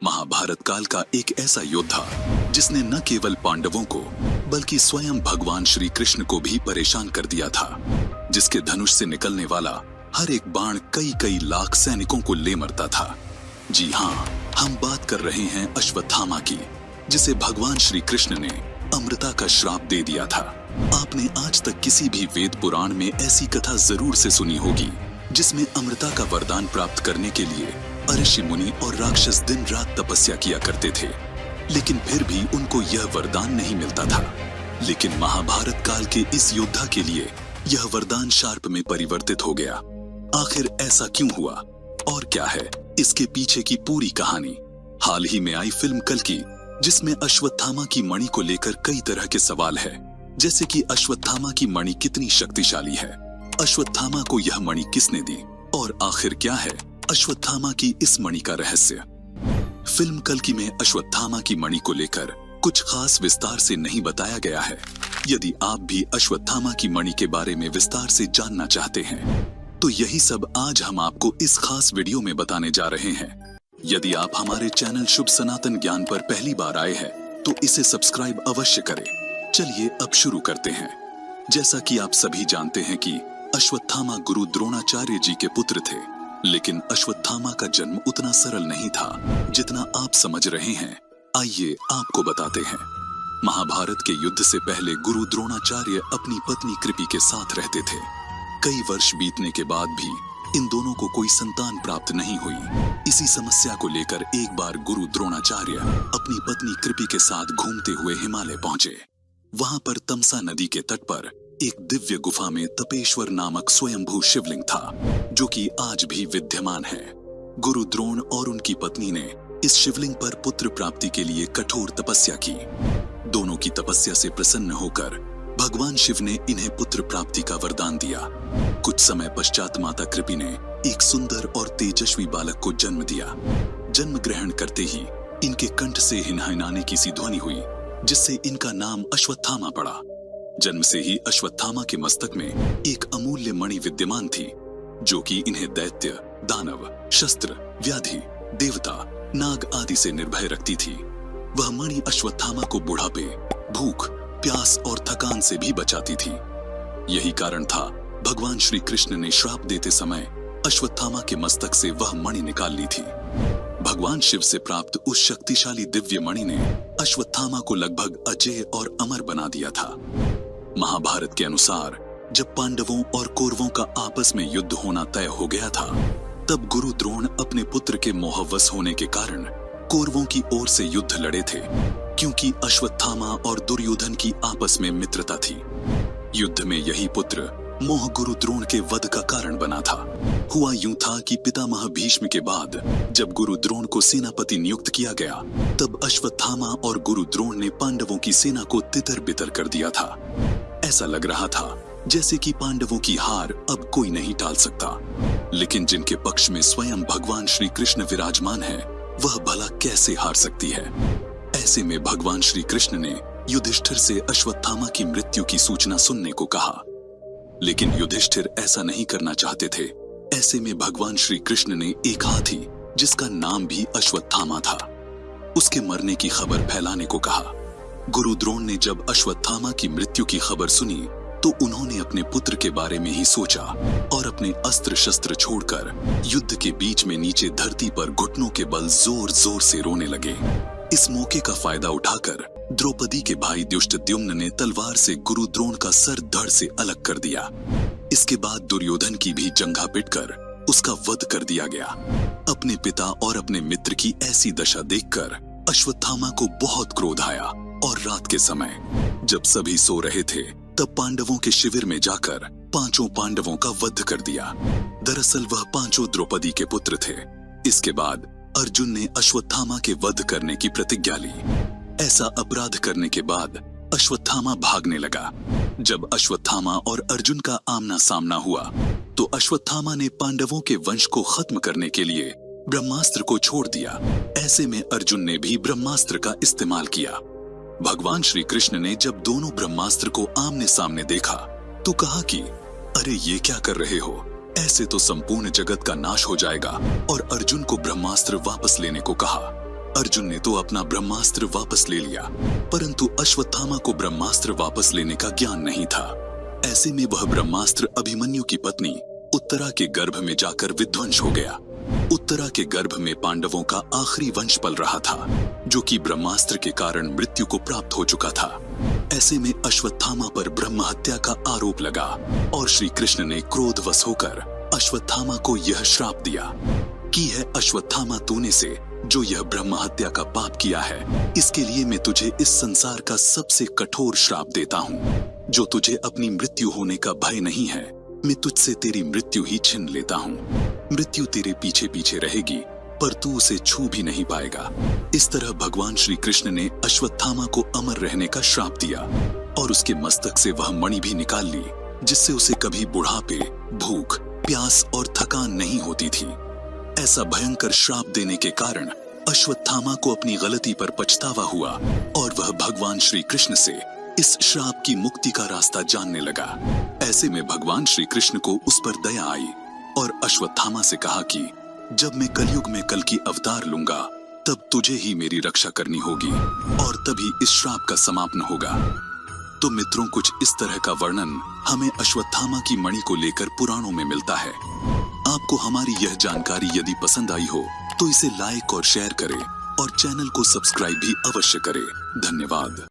महाभारत काल का एक ऐसा योद्धा जिसने न केवल पांडवों को बल्कि स्वयं भगवान श्री कृष्ण को भी परेशान कर दिया था, जिसके धनुष से निकलने वाला हर एक बाण कई कई लाख सैनिकों को ले मरता था। जी हाँ, हम बात कर रहे हैं अश्वत्थामा की, जिसे भगवान श्री कृष्ण ने अमृता का श्राप दे दिया था। आपने आज तक किसी भी वेद पुराण में ऐसी कथा जरूर से सुनी होगी जिसमें अमृता का वरदान प्राप्त करने के लिए ऋषि मुनि और राक्षस दिन रात तपस्या किया करते थे, लेकिन फिर भी उनको यह वरदान नहीं मिलता था। लेकिन महाभारत काल के इस योद्धा के लिए यह वरदान शार्प में परिवर्तित हो गया। आखिर ऐसा क्यों हुआ और क्या है इसके पीछे की पूरी कहानी? हाल ही में आई फिल्म कल्कि, जिसमें अश्वत्थामा की मणि को लेकर कई तरह के सवाल है, जैसे कि अश्वत्थामा की मणि कितनी शक्तिशाली है, अश्वत्थामा को यह मणि किसने दी, और आखिर क्या है अश्वत्थामा की इस मणि का रहस्य। फिल्म कल्कि में अश्वत्थामा की मणि को लेकर कुछ खास विस्तार से नहीं बताया गया है। यदि आप भी अश्वत्थामा की मणि के बारे में विस्तार से जानना चाहते हैं तो यही सब आज हम आपको इस खास वीडियो में बताने जा रहे हैं। यदि आप हमारे चैनल शुभ सनातन ज्ञान पर पहली बार आए हैं तो इसे सब्सक्राइब अवश्य करें। चलिए अब शुरू करते हैं। जैसा कि आप सभी जानते हैं कि अश्वत्थामा गुरु द्रोणाचार्य जी के पुत्र थे, लेकिन अश्वत्थामा का जन्म उतना सरल नहीं था जितना आप समझ रहे हैं। आइए आपको बताते हैं। महाभारत के युद्ध से पहले गुरु द्रोणाचार्य अपनी पत्नी कृपि के साथ रहते थे। कई वर्ष बीतने के बाद भी इन दोनों को कोई संतान प्राप्त नहीं हुई। इसी समस्या को लेकर एक बार गुरु द्रोणाचार्य अपनी पत्नी कृपि के साथ घूमते हुए हिमालय पहुंचे। वहां पर तमसा नदी के तट पर एक दिव्य गुफा में तपेश्वर नामक स्वयंभू शिवलिंग था, जो कि आज भी विद्यमान है। गुरु द्रोण और उनकी पत्नी ने इस शिवलिंग पर पुत्र प्राप्ति के लिए कठोर तपस्या की। दोनों की तपस्या से प्रसन्न होकर भगवान शिव ने इन्हें पुत्र प्राप्ति का वरदान दिया। कुछ समय पश्चात माता कृपि ने एक सुंदर और तेजस्वी बालक को जन्म दिया। जन्म ग्रहण करते ही इनके कंठ से हिनहिनाने की सी ध्वनि हुई, जिससे इनका नाम अश्वत्थामा पड़ा। जन्म से ही अश्वत्थामा के मस्तक में एक अमूल्य मणि विद्यमान थी, जो कि इन्हें दैत्य, दानव, शस्त्र, व्याधि, देवता, नाग आदि से निर्भय रखती थी। वह मणि अश्वत्थामा को बुढ़ापे, भूख, प्यास और थकान से भी बचाती थी। यही कारण था भगवान श्री कृष्ण ने श्राप देते समय अश्वत्थामा के मस्तक से वह मणि निकाल ली थी। भगवान शिव से प्राप्त उस शक्तिशाली दिव्य मणि ने अश्वत्थामा को लगभग अजेय और अमर बना दिया था। महाभारत के अनुसार जब पांडवों और कौरवों का आपस में युद्ध होना तय हो गया था, तब गुरु द्रोण अपने पुत्र के मोहवश होने के कारण कौरवों की ओर से युद्ध लड़े थे, क्योंकि अश्वत्थामा और दुर्योधन की आपस में मित्रता थी। युद्ध में यही पुत्र मोह गुरु द्रोण के वध का कारण बना था। हुआ यूं था कि पितामह भीष्म के बाद जब गुरु द्रोण को सेनापति नियुक्त किया गया, तब अश्वत्थामा और गुरु द्रोण ने पांडवों की सेना को तितर बितर कर दिया था। ऐसा लग रहा था जैसे कि पांडवों की हार अब कोई नहीं टाल सकता। लेकिन जिनके पक्ष में स्वयं भगवान श्री कृष्ण विराजमान है, वह भला कैसे हार सकती है? ऐसे में भगवान श्री कृष्ण ने युधिष्ठिर से अश्वत्थामा की मृत्यु की सूचना सुनने को कहा, लेकिन युधिष्ठिर ऐसा नहीं करना चाहते थे। ऐसे में भगवान श्री कृष्ण ने एक हाथी, जिसका नाम भी अश्वत्थामा था, उसके मरने की खबर फैलाने को कहा। गुरु द्रोण ने जब अश्वत्थामा की मृत्यु की खबर सुनी तो उन्होंने अपने पुत्र के बारे में ही सोचा और अपने अस्त्र शस्त्र छोड़कर युद्ध के बीच में नीचे धरती पर घुटनों के बल जोर जोर से रोने लगे। इस मौके का फायदा उठाकर द्रौपदी के भाई दुष्टद्युम्न ने तलवार से गुरु द्रोण का सर धड़ से अलग कर दिया। इसके बाद दुर्योधन की भी जंघा पिटकर उसका वध कर दिया गया। अपने पिता और अपने मित्र की ऐसी दशा देखकर अश्वत्थामा को बहुत क्रोध आया और रात के समय जब सभी सो रहे थे, तब पांडवों के शिविर में जाकर पांचों पांडवों का वध कर दिया। दरअसल वह पांचों द्रौपदी के पुत्र थे। इसके बाद अर्जुन ने अश्वत्थामा के वध करने की प्रतिज्ञा ली। ऐसा अपराध करने के बाद अश्वत्थामा भागने लगा। जब अश्वत्थामा और अर्जुन का आमना सामना हुआ तो अश्वत्थामा ने पांडवों के वंश को खत्म करने के लिए ब्रह्मास्त्र को छोड़ दिया। ऐसे में अर्जुन ने भी ब्रह्मास्त्र का इस्तेमाल किया। भगवान श्री कृष्ण ने जब दोनों ब्रह्मास्त्र को आमने सामने देखा तो कहा कि अरे ये क्या कर रहे हो, ऐसे तो संपूर्ण जगत का नाश हो जाएगा, और अर्जुन को ब्रह्मास्त्र वापस लेने को कहा। अर्जुन ने तो अपना ब्रह्मास्त्र वापस ले लिया, परंतु अश्वत्थामा को ब्रह्मास्त्र वापस लेने का ज्ञान नहीं था। ऐसे में वह ब्रह्मास्त्र अभिमन्यु की पत्नी उत्तरा के गर्भ में जाकर विध्वंस हो गया। उत्तरा के गर्भ में पांडवों का आखिरी वंश पल रहा था, जो कि ब्रह्मास्त्र के कारण मृत्यु को प्राप्त हो चुका था। ऐसे में अश्वत्थामा पर ब्रह्म हत्या का आरोप लगा और श्री कृष्ण ने क्रोधवश होकर अश्वत्थामा को यह श्राप दिया कि है अश्वत्थामा, तूने से जो यह ब्रह्म हत्या का पाप किया है, इसके लिए मैं तुझे इस संसार का सबसे कठोर श्राप देता हूँ। जो तुझे अपनी मृत्यु होने का भय नहीं है, मैं तुझसे तेरी मृत्यु ही छीन लेता हूँ। मृत्यु तेरे पीछे पीछे रहेगी, पर तू उसे छू भी नहीं पाएगा। इस तरह भगवान श्री कृष्ण ने अश्वत्थामा को अमर रहने का श्राप दिया और उसके मस्तक से वह मणि भी निकाल ली, जिससे उसे कभी बुढ़ापे, भूख, प्यास और थकान नहीं होती थी। ऐसा भयंकर श्राप देने के कारण अश्वत्थामा को अपनी गलती पर पछतावा हुआ और वह भगवान श्री कृष्ण से इस श्राप की मुक्ति का रास्ता जानने लगा। ऐसे में भगवान श्री कृष्ण को उस पर दया आई और अश्वत्थामा से कहा कि जब मैं कलयुग में कल की अवतार लूंगा, तब तुझे ही मेरी रक्षा करनी होगी और तभी इस श्राप का समापन होगा। तो मित्रों, कुछ इस तरह का वर्णन हमें अश्वत्थामा की मणि को लेकर पुराणों में मिलता है। आपको हमारी यह जानकारी यदि पसंद आई हो तो इसे लाइक और शेयर करें और चैनल को सब्सक्राइब भी अवश्य करें। धन्यवाद।